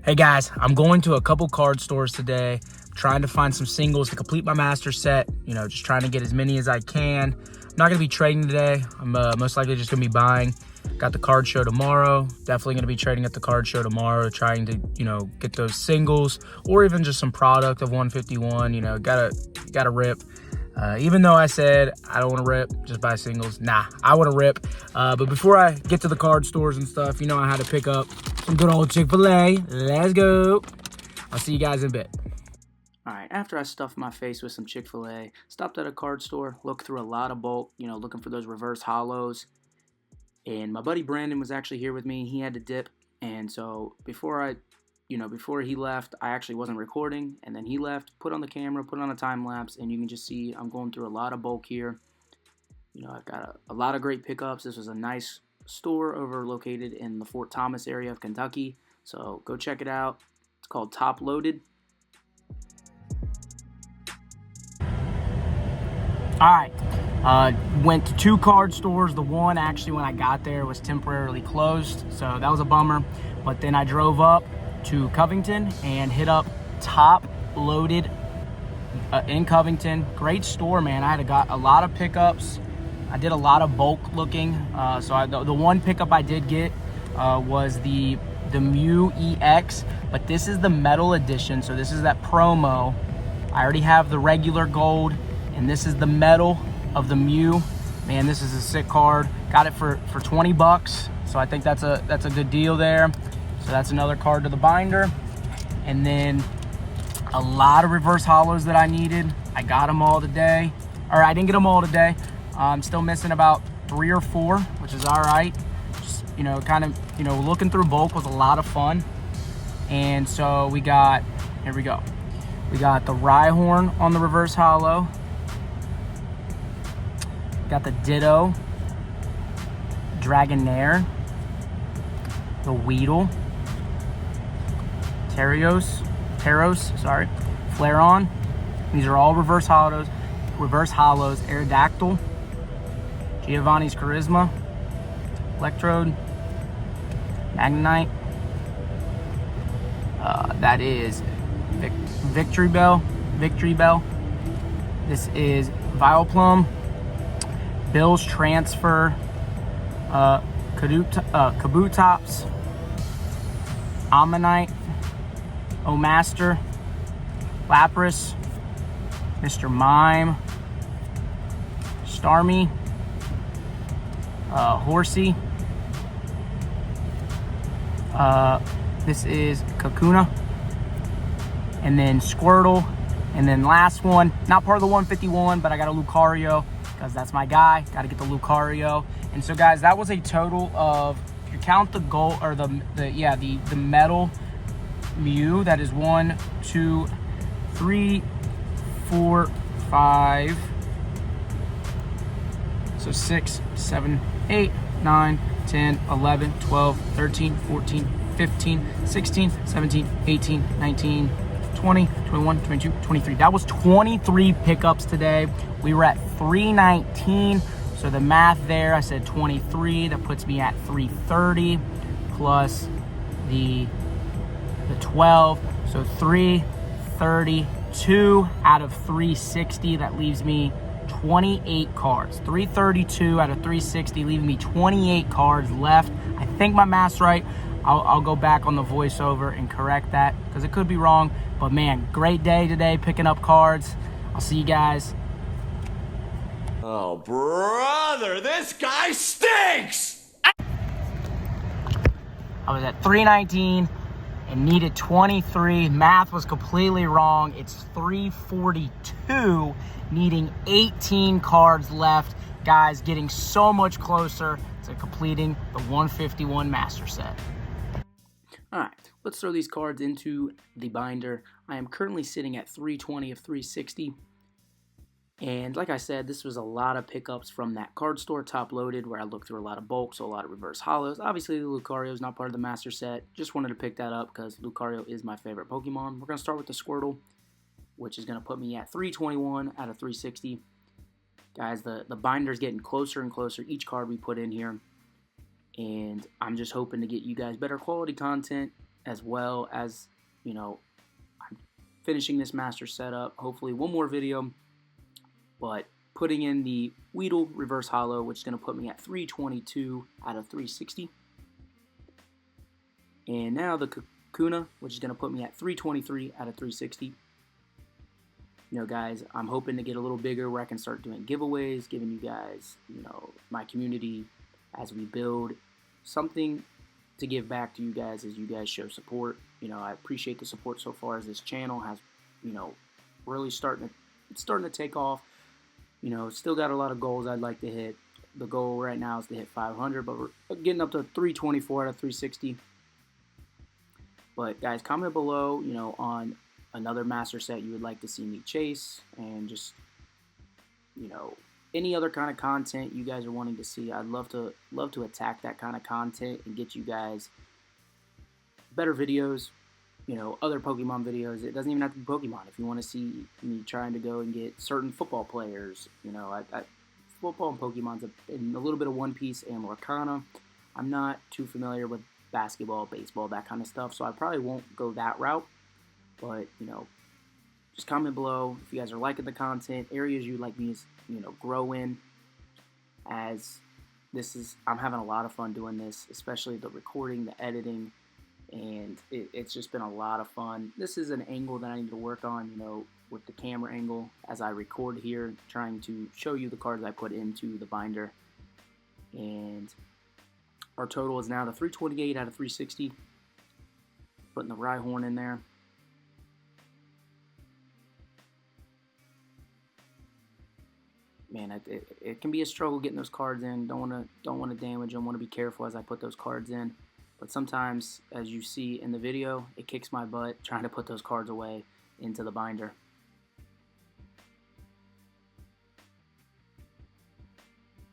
Hey guys, I'm going to a couple card stores today, trying to find some singles to complete my master set, just trying to get as many as I can. I'm not going to be trading today. I'm most likely just going to be buying. Got the card show tomorrow. Definitely going to be trading at the card show tomorrow, trying to, get those singles or even just some product of 151, gotta rip. Even though I said I don't want to rip, just buy singles. Nah, I want to rip. But before I get to the card stores and stuff, I had to pick up some good old Chick-fil-A. Let's go. I'll see you guys in a bit. All right, after I stuffed my face with some Chick-fil-A, stopped at a card store, looked through a lot of bulk, looking for those reverse hollows. And my buddy Brandon was actually here with me. He had to dip. And so before he left, I actually wasn't recording, and then he left, put on the camera, put on a time lapse, and you can just see I'm going through a lot of bulk here. I've got a lot of great pickups. This was a nice store located in the Fort Thomas area of Kentucky, so go check it out. It's called Top Loaded. All right, went to two card stores. The one actually when I got there was temporarily closed, so that was a bummer. But then I drove up to Covington and hit up Top Loaded in Covington. Great store, man. I got a lot of pickups. I did a lot of bulk looking. The one pickup I did get was the Mew EX, but this is the metal edition. So this is that promo. I already have the regular gold, and this is the metal of the Mew. Man, this is a sick card. Got it for 20 bucks. So I think that's a good deal there. So that's another card to the binder. And then a lot of reverse hollows that I needed. I got them all today. Or I didn't get them all today. I'm still missing about 3 or 4, which is all right. Just, looking through bulk was a lot of fun. And so here we go. We got the Rhyhorn on the reverse hollow. Got the Ditto, Dragonair, the Weedle, Teros, Flareon. These are all reverse hollows. Aerodactyl, Giovanni's Charisma, Electrode, Magnite. That is Victory Bell. This is Vileplume, Bill's Transfer, Kabutops, Ammonite, Omaster, Lapras, Mr. Mime, Starmie, Horsey. This is Kakuna, and then Squirtle, and then last one, not part of the 151, but I got a Lucario because that's my guy. Got to get the Lucario. And so, guys, that was a total of, if you count the gold or the metal Mew, that is 1, 2, 3, 4, 5. So 6, 7, 8, 9, 10, 11, 12, 13, 14, 15, 16, 17, 18, 19, 20, 21, 22, 23. That was 23 pickups today. We were at 319. So the math there, I said 23. That puts me at 330 plus the 12. So 332 out of 360. That leaves me 28 cards. 332 out of 360, leaving me 28 cards left. I think my math's right. I'll go back on the voiceover and correct that because it could be wrong. But man, great day today picking up cards. I'll see you guys. Oh, brother, this guy stinks! I was at 319 and needed 23. Math was completely wrong. It's 342, needing 18 cards left. Guys, getting so much closer to completing the 151 master set. All right, let's throw these cards into the binder. I am currently sitting at 320 of 360. And like I said, this was a lot of pickups from that card store, Top Loaded, where I looked through a lot of bulk, so a lot of reverse hollows. Obviously, the Lucario is not part of the master set. Just wanted to pick that up because Lucario is my favorite Pokemon. We're going to start with the Squirtle, which is going to put me at 321 out of 360. Guys, the binder's getting closer and closer each card we put in here. And I'm just hoping to get you guys better quality content as well as, you know, I'm finishing this master setup. Hopefully one more video, but putting in the Weedle reverse hollow, which is going to put me at 322 out of 360. And now the Kakuna, which is going to put me at 323 out of 360. You know, guys, I'm hoping to get a little bigger where I can start doing giveaways, giving you guys, you know, my community as we build something to give back to you guys as you guys show support. You know, I appreciate the support so far as this channel has, you know, really starting to take off. You know, still got a lot of goals I'd like to hit. The goal right now is to hit 500, but we're getting up to 324 out of 360. But guys, comment below, you know, on another master set you would like to see me chase, and just, you know, any other kind of content you guys are wanting to see. I'd love to attack that kind of content and get you guys better videos, you know, other Pokemon videos. It doesn't even have to be Pokemon. If you want to see me trying to go and get certain football players, you know, football and Pokemon's in a little bit of One Piece and Lorcana. I'm not too familiar with basketball, baseball, that kind of stuff, so I probably won't go that route. But, you know, just comment below if you guys are liking the content, areas you'd like me to, you know, grow in, as I'm having a lot of fun doing this, especially the recording, the editing, and it's just been a lot of fun. This is an angle that I need to work on, you know, with the camera angle as I record here, trying to show you the cards I put into the binder. And our total is now to 328 out of 360. Putting the Rhyhorn in there. Man, it can be a struggle getting those cards in. Don't want to damage them. Want to be careful as I put those cards in. But sometimes, as you see in the video, it kicks my butt trying to put those cards away into the binder.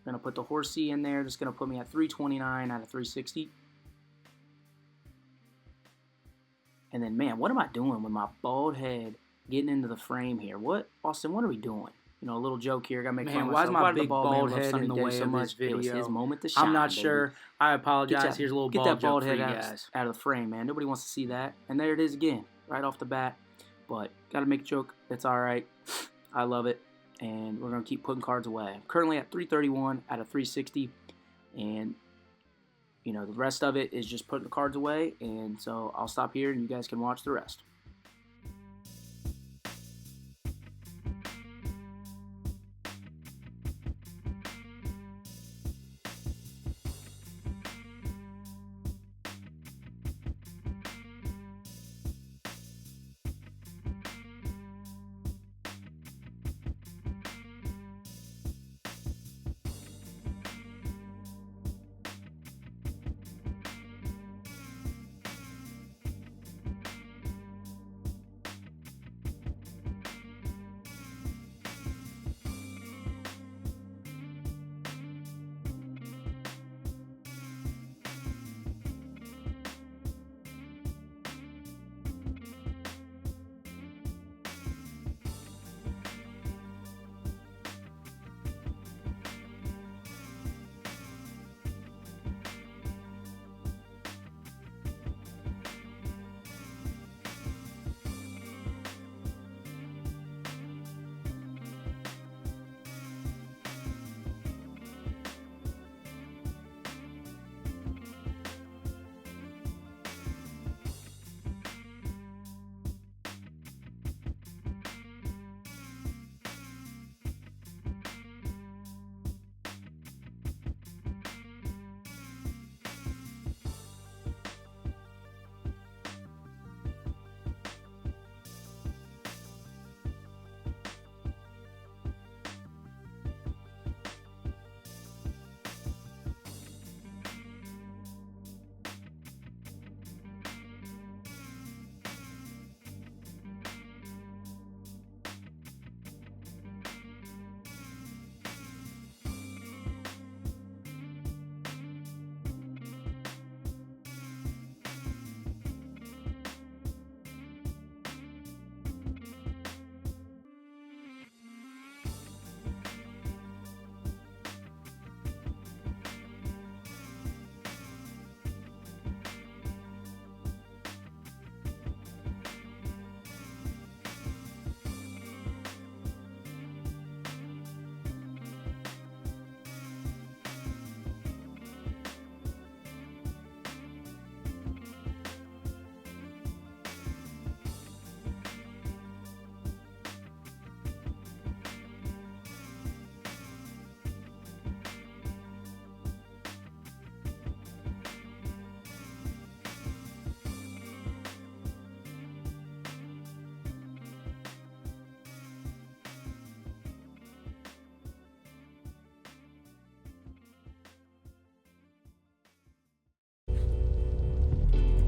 I'm gonna put the Horsey in there. Just gonna put me at 329 out of 360. And then, man, what am I doing with my bald head getting into the frame here? What, Austin? What are we doing? You know, a little joke here. Gotta make fun of myself. Why is my big bald head in the way so of much? this video? It was his moment to shine. I'm not baby. sure. I apologize. Here's a little Get bald that bald joke for head you guys. out of the frame, man. Nobody wants to see that. And there it is again, right off the bat. But gotta make a joke. It's all right. I love it. And we're gonna keep putting cards away. I'm currently at 331 out of 360, and you know, the rest of it is just putting the cards away. And so I'll stop here, and you guys can watch the rest.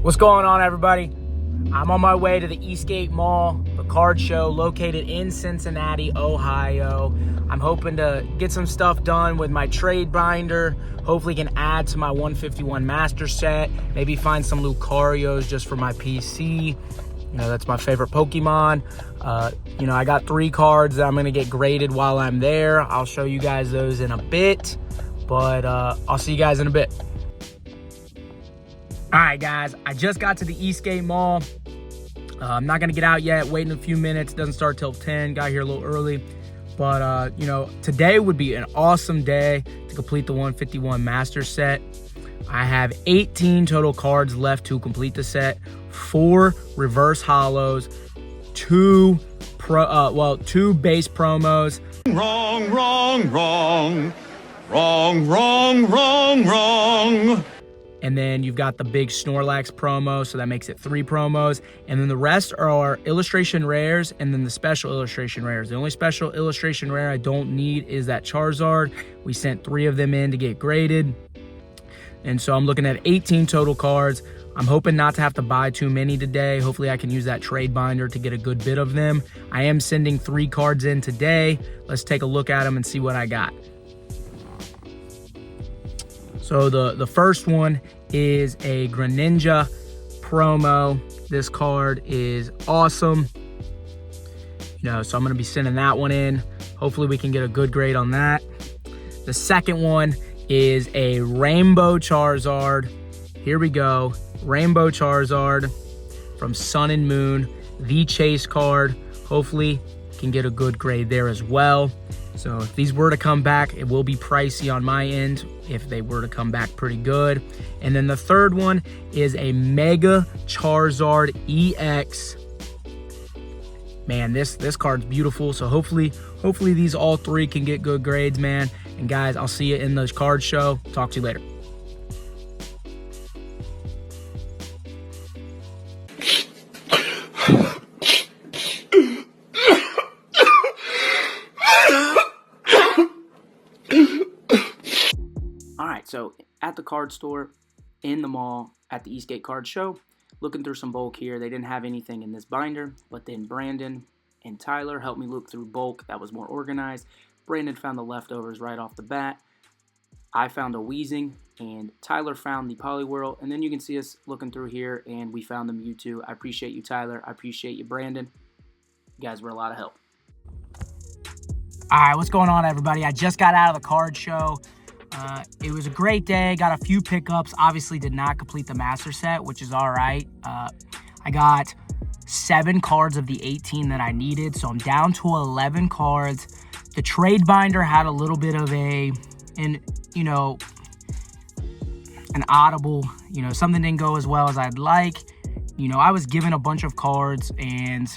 What's going on, everybody? I'm on my way to the Eastgate Mall, the card show located in Cincinnati, Ohio. I'm hoping to get some stuff done with my trade binder. Hopefully can add to my 151 master set. Maybe find some Lucarios just for my PC. You know, that's my favorite Pokemon. You know, I got 3 cards that I'm going to get graded while I'm there. I'll show you guys those in a bit. But I'll see you guys in a bit. All right, guys, I just got to the Eastgate Mall. I'm not going to get out yet, waiting a few minutes. Doesn't start till 10. Got here a little early. But, you know, today would be an awesome day to complete the 151 master set. I have 18 total cards left to complete the set. 4 reverse hollows, 2 base promos. Wrong, wrong, wrong. Wrong, wrong, wrong, wrong. And then you've got the big Snorlax promo, so that makes it 3 promos. And then the rest are illustration rares and then the special illustration rares. The only special illustration rare I don't need is that Charizard. We sent 3 of them in to get graded. And so I'm looking at 18 total cards. I'm hoping not to have to buy too many today. Hopefully I can use that trade binder to get a good bit of them. I am sending 3 cards in today. Let's take a look at them and see what I got. So the first one is a Greninja promo. This card is awesome. You know, so I'm going to be sending that one in. Hopefully we can get a good grade on that. The second one is a Rainbow Charizard. Here we go. Rainbow Charizard from Sun and Moon. The chase card. Hopefully can get a good grade there as well. So if these were to come back, it will be pricey on my end if they were to come back pretty good. And then the third one is a Mega Charizard EX. Man, this card's beautiful. So hopefully these all 3 can get good grades, man. And guys, I'll see you in the card show. Talk to you later. So at the card store, in the mall, at the Eastgate Card Show, looking through some bulk here. They didn't have anything in this binder, but then Brandon and Tyler helped me look through bulk that was more organized. Brandon found the leftovers right off the bat. I found a Weezing, and Tyler found the Poliwhirl. And then you can see us looking through here, and we found the Mewtwo. I appreciate you, Tyler. I appreciate you, Brandon. You guys were a lot of help. All right, what's going on, everybody? I just got out of the card show. It was a great day. Got a few pickups. Obviously did not complete the master set, which is all right. I got 7 cards of the 18 that I needed, so I'm down to 11 cards. The trade binder had a little bit of an audible, something didn't go as well as I'd like. I was given a bunch of cards and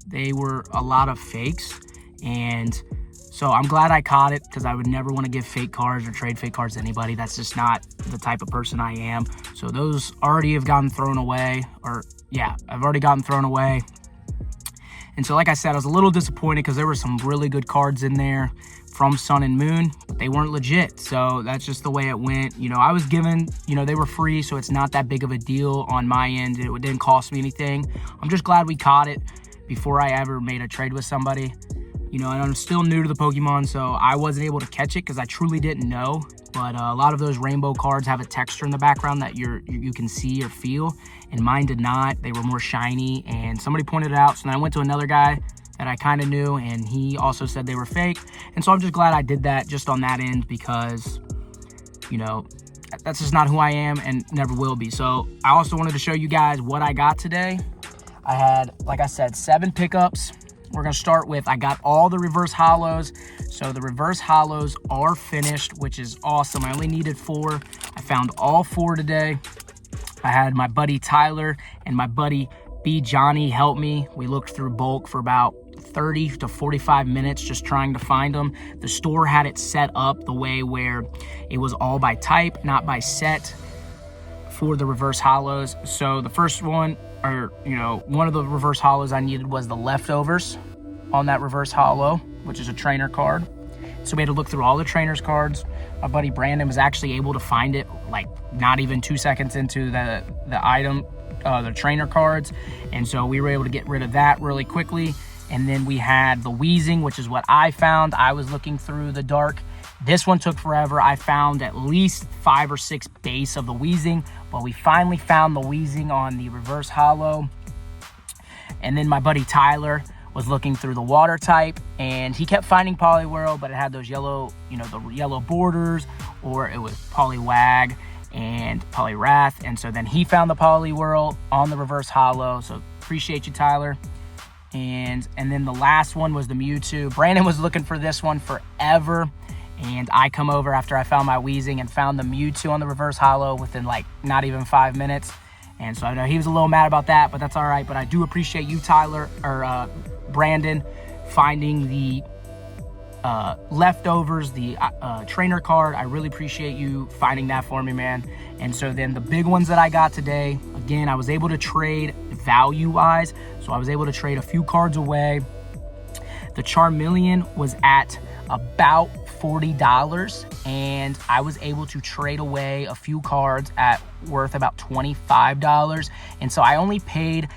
they were a lot of fakes, and so I'm glad I caught it because I would never want to give fake cards or trade fake cards to anybody. That's just not the type of person I am. So those already have gotten thrown away. I've already gotten thrown away. And so like I said, I was a little disappointed because there were some really good cards in there from Sun and Moon, but they weren't legit. So that's just the way it went. I was given, they were free, so it's not that big of a deal on my end. It didn't cost me anything. I'm just glad we caught it before I ever made a trade with somebody. And I'm still new to the Pokemon, so I wasn't able to catch it because I truly didn't know. But a lot of those rainbow cards have a texture in the background that you can see or feel, and mine did not. They were more shiny, and somebody pointed it out. So then I went to another guy that I kind of knew, and he also said they were fake. And so I'm just glad I did that just on that end because, that's just not who I am and never will be. So I also wanted to show you guys what I got today. I had, like I said, 7 pickups. We're going to start with, I got all the reverse hollows. So the reverse hollows are finished, which is awesome. I only needed 4. I found all 4 today. I had my buddy Tyler and my buddy B. Johnny help me. We looked through bulk for about 30 to 45 minutes just trying to find them. The store had it set up the way where it was all by type, not by set for the reverse hollows. So the first one, one of the reverse hollows I needed was the leftovers on that reverse hollow, which is a trainer card. So we had to look through all the trainers cards. My buddy Brandon was actually able to find it like not even 2 seconds into the item the trainer cards, and so we were able to get rid of that really quickly. And then we had the Wheezing, which is what I found. I was looking through the dark. This one took forever. I found at least 5 or 6 base of the Wheezing, but we finally found the Wheezing on the reverse hollow. And then my buddy Tyler was looking through the water type, and he kept finding Poliwhirl, but it had those yellow, the yellow borders, or it was Poliwag and Poliwrath. And so then he found the Poliwhirl on the reverse hollow. So appreciate you, Tyler. And then the last one was the Mewtwo. Brandon was looking for this one forever, and I come over after I found my Wheezing and found the Mewtwo on the reverse hollow within like not even 5 minutes. And so I know he was a little mad about that, but that's all right. But I do appreciate you, Tyler, or Brandon, finding the leftovers, the trainer card. I really appreciate you finding that for me, man. And so then the big ones that I got today, again, I was able to trade value-wise. So I was able to trade a few cards away. The Charmeleon was at about $40, and I was able to trade away a few cards at worth about $25. And so I only paid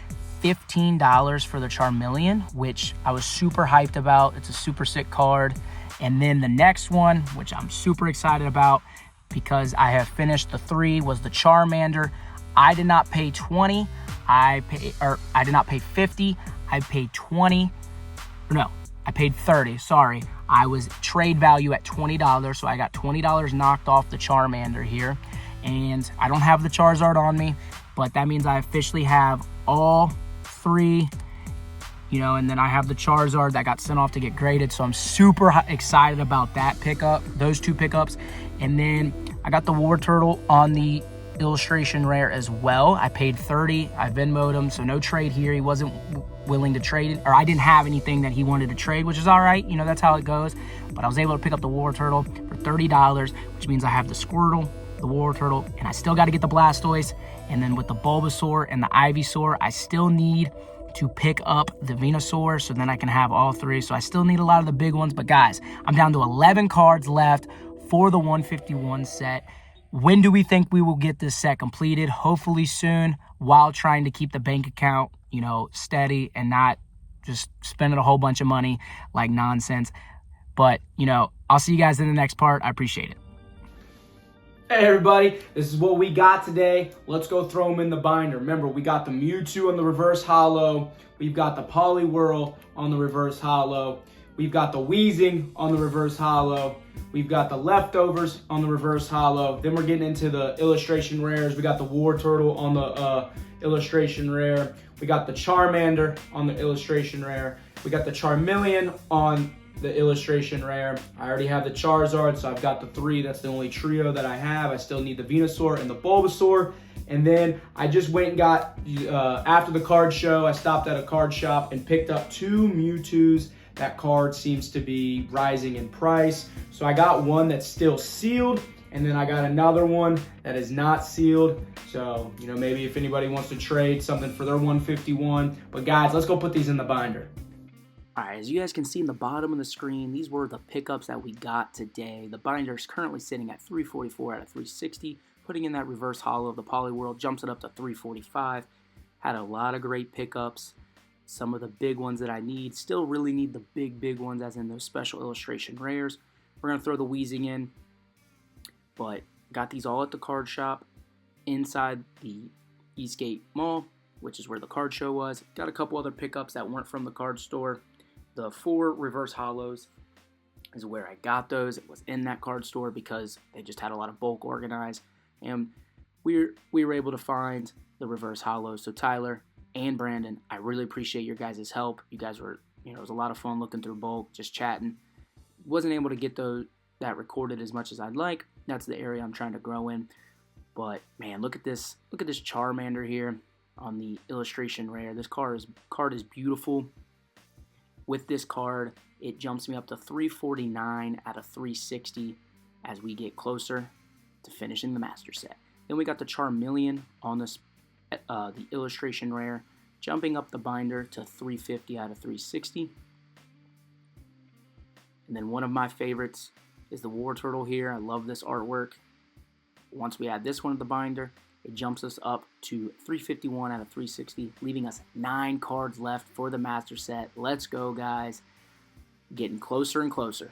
$15 for the Charmeleon, which I was super hyped about. It's a super sick card. And then the next one, which I'm super excited about because I have finished the 3, was the Charmander. I did not pay 20. I did not pay 50. I paid 20. No, I paid 30. Sorry. I was trade value at $20, so I got $20 knocked off the Charmander here. And I don't have the Charizard on me, but that means I officially have all 3, and then I have the Charizard that got sent off to get graded. So I'm super excited about that pickup, those 2 pickups. And then I got the War Turtle on the illustration rare as well. I paid 30. I Venmo'd him, so no trade here. He wasn't willing to trade it, or I didn't have anything that he wanted to trade, which is all right. That's how it goes. But I was able to pick up the War Turtle for $30, which means I have the Squirtle, the War Turtle, and I still got to get the Blastoise. And then with the Bulbasaur and the Ivysaur, I still need to pick up the Venusaur, so then I can have all 3. So I still need a lot of the big ones. But guys, I'm down to 11 cards left for the 151 set. When do we think we will get this set completed? Hopefully soon, while trying to keep the bank account, steady and not just spending a whole bunch of money like nonsense. But, I'll see you guys in the next part. I appreciate it. Hey everybody, this is what we got today. Let's go throw them in the binder. Remember, we got the Mewtwo on the reverse hollow. We've got the Poliwhirl on the reverse hollow. We've got the Wheezing on the reverse hollow. We've got the leftovers on the reverse hollow. Then we're getting into the illustration rares. We got the War Turtle on the illustration rare. We got the Charmander on the illustration rare. We got the Charmeleon on the illustration rare. I already have the Charizard, so I've got the 3. That's the only trio that I have. I still need the Venusaur and the Bulbasaur. And then I just went and got, after the card show, I stopped at a card shop and picked up 2 Mewtwo's. That card seems to be rising in price. So I got one that's still sealed, and then I got another one that is not sealed. So, maybe if anybody wants to trade something for their 151. But guys, let's go put these in the binder. All right, as you guys can see in the bottom of the screen, these were the pickups that we got today. The binder is currently sitting at 344 out of 360. Putting in that reverse hollow of the Poliwhirl jumps it up to 345. Had a lot of great pickups. Some of the big ones that I need. Still really need the big ones, as in those special illustration rares. We're going to throw the Wheezing in. But got these all at the card shop inside the Eastgate Mall, which is where the card show was. Got a couple other pickups that weren't from the card store. The 4 reverse hollows is where I got those. It was in that card store because they just had a lot of bulk organized. And we were able to find the reverse hollows. So Tyler and Brandon, I really appreciate your guys' help. You guys were, it was a lot of fun looking through bulk, just chatting. Wasn't able to get that recorded as much as I'd like. That's the area I'm trying to grow in. But man, look at this Charmander here on the illustration rare. This card is beautiful. With this card, it jumps me up to 349 out of 360 as we get closer to finishing the master set. Then we got the Charmeleon on this the illustration rare, jumping up the binder to 350 out of 360. And then one of my favorites is the War Turtle here. I love this artwork. Once we add this one to the binder, It jumps us up to 351 out of 360, leaving us 9 cards left for the master set. Let's go, guys. Getting closer and closer.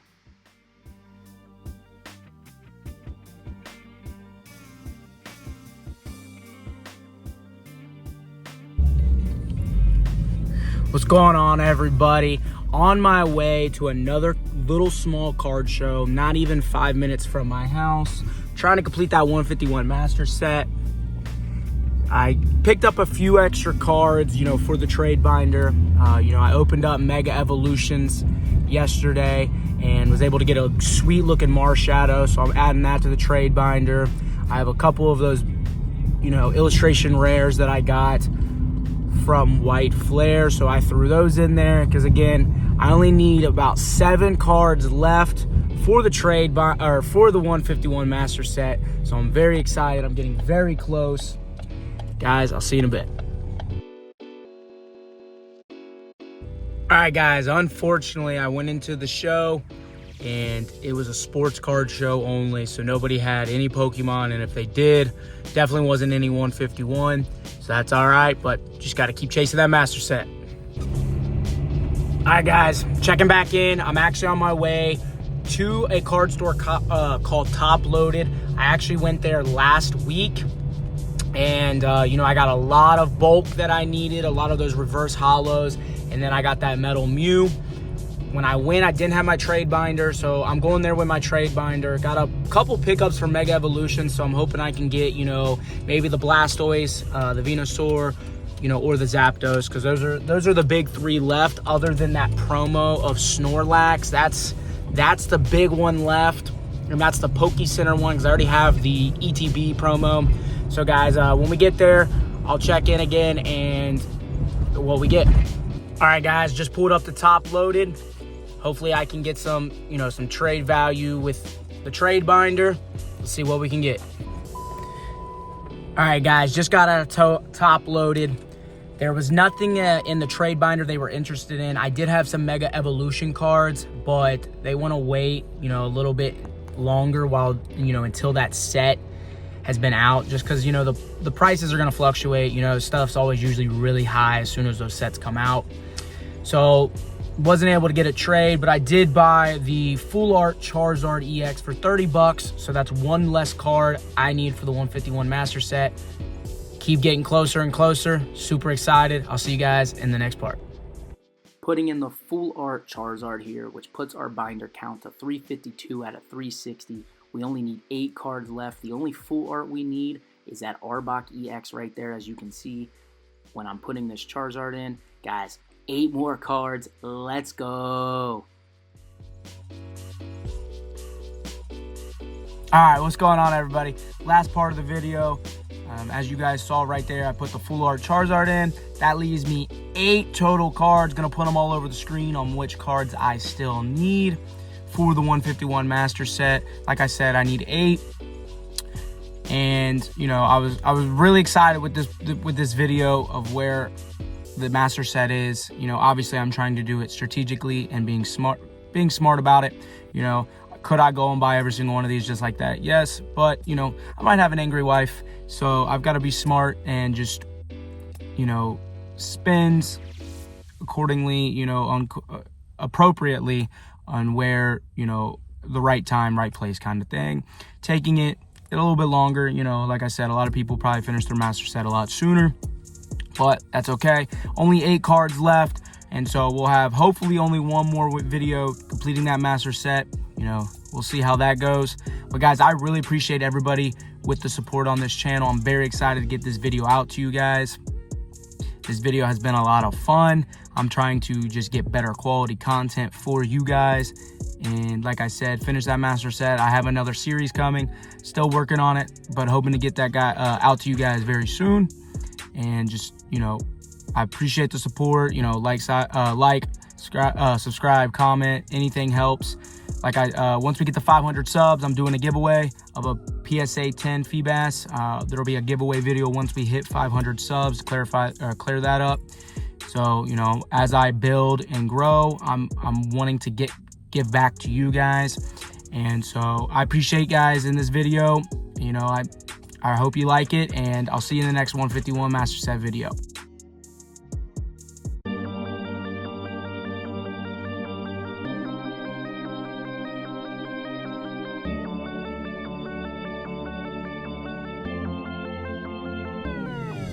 What's going on, everybody? On my way to another little small card show, not even 5 minutes from my house, trying to complete that 151 master set. I picked up a few extra cards, for the trade binder. I opened up Mega Evolutions yesterday and was able to get a sweet looking Marshadow, so I'm adding that to the trade binder. I have a couple of those, illustration rares that I got from White Flare, so I threw those in there because, again, I only need about 7 cards left for the trade or for the 151 master set, so I'm very excited. I'm getting very close. Guys, I'll see you in a bit. All right, guys, unfortunately, I went into the show and it was a sports card show only, so nobody had any Pokemon, and if they did, definitely wasn't any 151, so that's all right, but just got to keep chasing that master set. All right, guys, checking back in. I'm actually on my way to a card store called Top Loaded. I actually went there last week, and I got a lot of bulk that I needed, a lot of those reverse hollows, and then I got that metal Mew. When I went, I didn't have my trade binder, so I'm going there with my trade binder. Got a couple pickups for Mega Evolution, so I'm hoping I can get, maybe the Blastoise, the Venusaur, or the Zapdos, because those are the big 3 left, other than that promo of Snorlax. That's the big one left, and that's the Poke Center one, because I already have the ETB promo. So, guys, when we get there, I'll check in again and what we get. All right, guys, just pulled up the Top Loaded. Hopefully I can get some, some trade value with the trade binder. Let's see what we can get. All right, guys, just got out of Top Loaded. There was nothing in the trade binder they were interested in. I did have some Mega Evolution cards, but they want to wait, a little bit longer while, until that set has been out, just because, the prices are going to fluctuate. Stuff's always usually really high as soon as those sets come out. So wasn't able to get a trade, but I did buy the Full Art Charizard EX for $30, so that's 1 less card I need for the 151 master set. Keep getting closer and closer. Super excited. I'll see you guys in the next part. Putting in the Full Art Charizard here, which puts our binder count to 352 out of 360. We only need 8 cards left. The only Full Art we need is that Arbok EX right there, as you can see when I'm putting this Charizard in. Guys, 8 more cards. Let's go. All right, what's going on, everybody? Last part of the video. As you guys saw right there, I put the Full Art Charizard in. That leaves me 8 total cards. Gonna put them all over the screen on which cards I still need for the 151 master set. Like I said, I need 8. And I was really excited with this video of where the master set is. Obviously I'm trying to do it strategically and being smart about it. Could I go and buy every single one of these just like that? Yes, but I might have an angry wife, so I've got to be smart and just spends accordingly, appropriately on where the right time, right place kind of thing. Taking it a little bit longer, like I said, a lot of people probably finish their master set a lot sooner, but that's okay. Only 8 cards left, and so we'll have hopefully only one more video completing that master set. We'll see how that goes. But guys, I really appreciate everybody with the support on this channel. I'm very excited to get this video out to you guys. This video has been a lot of fun. I'm trying to just get better quality content for you guys. And like I said, finish that master set. I have another series coming. Still working on it, but hoping to get that guy out to you guys very soon. And just, I appreciate the support. Subscribe, comment, anything helps. Like once we get to 500 subs, I'm doing a giveaway of a PSA 10 Feebas. There'll be a giveaway video once we hit 500 subs to clear that up. So as I build and grow, I'm wanting to give back to you guys, and so I appreciate guys in this video. I hope you like it, and I'll see you in the next 151 Master Set video.